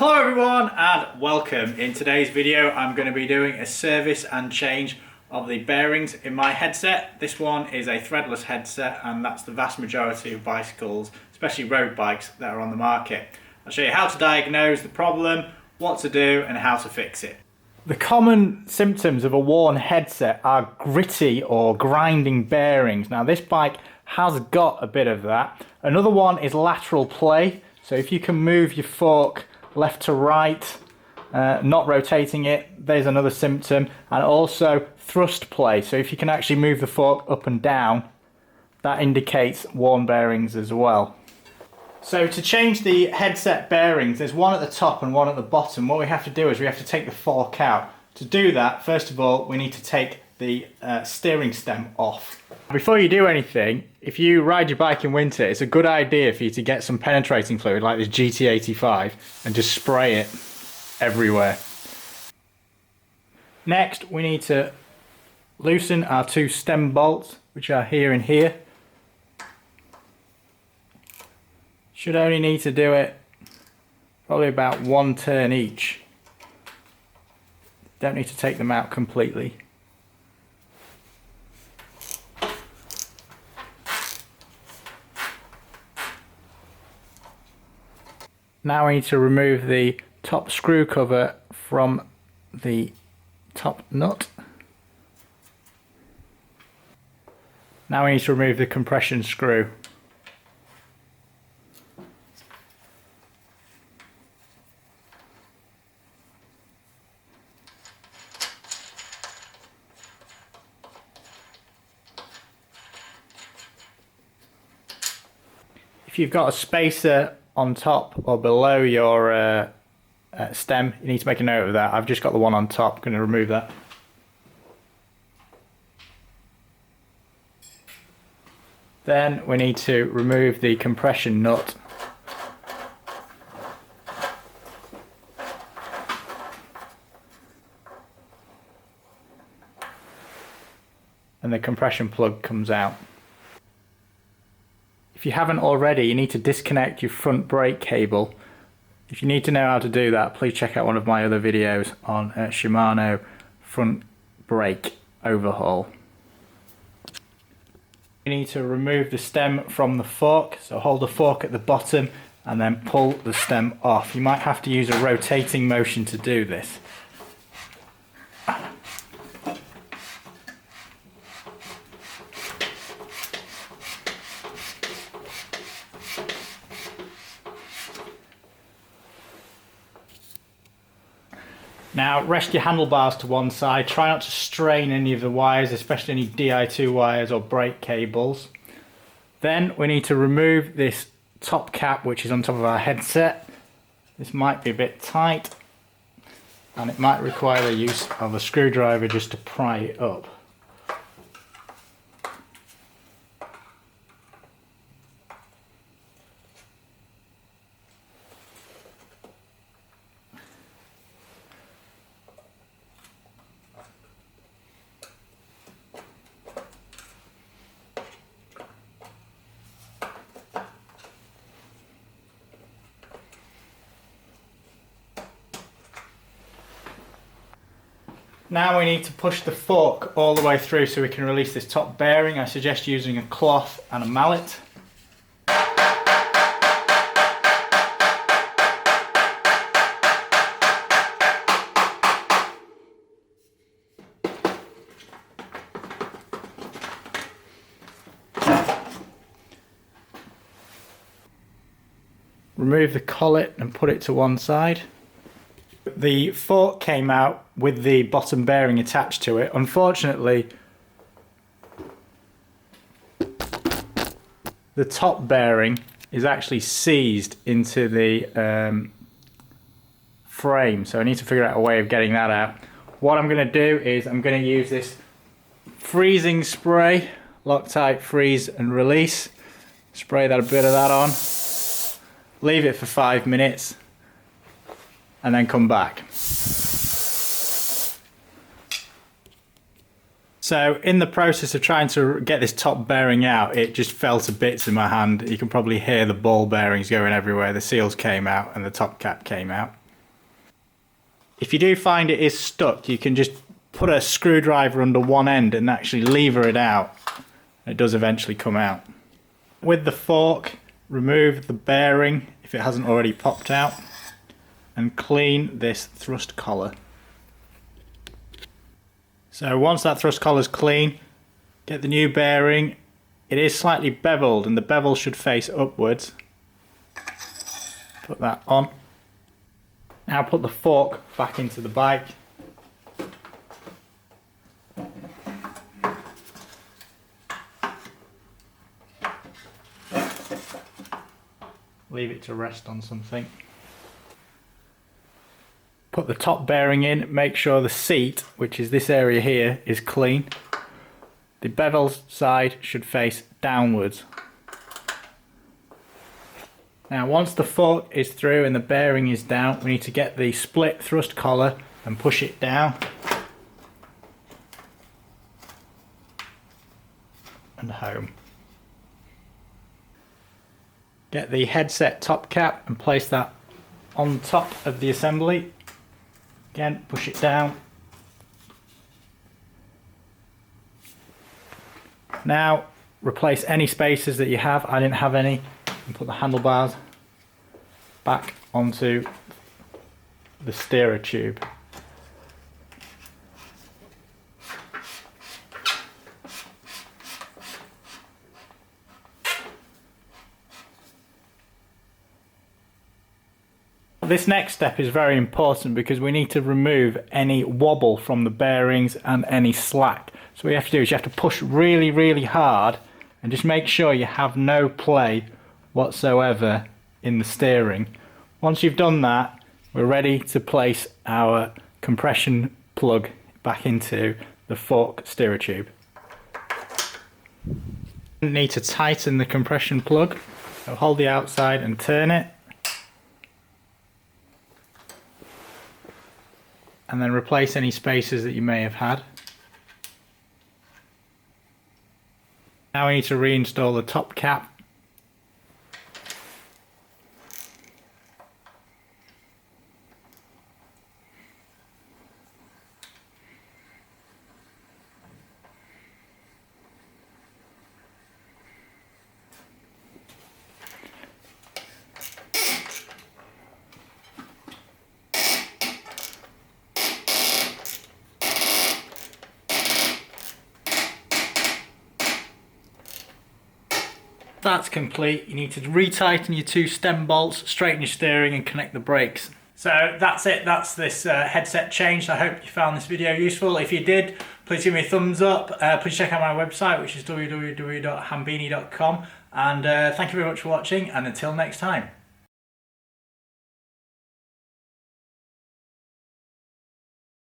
Hello everyone and welcome. In today's video I'm going to be doing a service and change of the bearings in my headset. This one is a threadless headset and that's the vast majority of bicycles, especially road bikes, that are on the market. I'll show you how to diagnose the problem, what to do and how to fix it. The common symptoms of a worn headset are gritty or grinding bearings. Now this bike has got a bit of that. Another one is lateral play. So if you can move your fork left to right, not rotating it, there's another symptom. And also thrust play, so if you can actually move the fork up and down, that indicates worn bearings as well. So to change the headset bearings, there's one at the top and one at the bottom. What we have to do is we have to take the fork out. To do that, first of all, we need to take the steering stem off. Before you do anything, if you ride your bike in winter, it's a good idea for you to get some penetrating fluid like this GT85 and just spray it everywhere. Next, we need to loosen our two stem bolts, which are here and here. Should only need to do it probably about one turn each. Don't need to take them out completely. Now we need to remove the top screw cover from the top nut. Now we need to remove the compression screw. If you've got a spacer on top or below your stem, you need to make a note of that. I've just got the one on top. I'm going to remove that. Then we need to remove the compression nut. And the compression plug comes out. If you haven't already, you need to disconnect your front brake cable. If you need to know how to do that, please check out one of my other videos on Shimano front brake overhaul. You need to remove the stem from the fork, so hold the fork at the bottom and then pull the stem off. You might have to use a rotating motion to do this. Now rest your handlebars to one side, try not to strain any of the wires, especially any Di2 wires or brake cables. Then we need to remove this top cap which is on top of our headset. This might be a bit tight and it might require the use of a screwdriver just to pry it up. Now we need to push the fork all the way through so we can release this top bearing. I suggest using a cloth and a mallet. Remove the collet and put it to one side. The fork came out with the bottom bearing attached to it. Unfortunately, the top bearing is actually seized into the frame, so I need to figure out a way of getting that out. What I'm going to do is I'm going to use this freezing spray, Loctite freeze and release. Spray a bit of that on, leave it for 5 minutes and then come back. So in the process of trying to get this top bearing out, it just fell to bits in my hand. You can probably hear the ball bearings going everywhere. The seals came out and the top cap came out. If you do find it is stuck, you can just put a screwdriver under one end and actually lever it out. It does eventually come out. With the fork, remove the bearing if it hasn't already popped out and clean this thrust collar. So once that thrust collar is clean, get the new bearing. It is slightly beveled and the bevel should face upwards. Put that on. Now put the fork back into the bike. Leave it to rest on something. Put the top bearing in, make sure the seat, which is this area here, is clean. The bevel side should face downwards. Now once the fork is through and the bearing is down, we need to get the split thrust collar and push it down. And home. Get the headset top cap and place that on top of the assembly. Again, push it down. Now replace any spacers that you have. I didn't have any. And put the handlebars back onto the steerer tube. This next step is very important because we need to remove any wobble from the bearings and any slack. So what you have to do is you have to push really, really hard and just make sure you have no play whatsoever in the steering. Once you've done that, we're ready to place our compression plug back into the fork steerer tube. You need to tighten the compression plug. So hold the outside and turn it. And then replace any spacers that you may have had. Now we need to reinstall the top cap. That's complete. You need to retighten your two stem bolts, straighten your steering and connect the brakes. So that's it, that's this headset changed. I hope you found this video useful. If you did, please give me a thumbs up. Please check out my website, which is www.hambini.com. And thank you very much for watching, and until next time.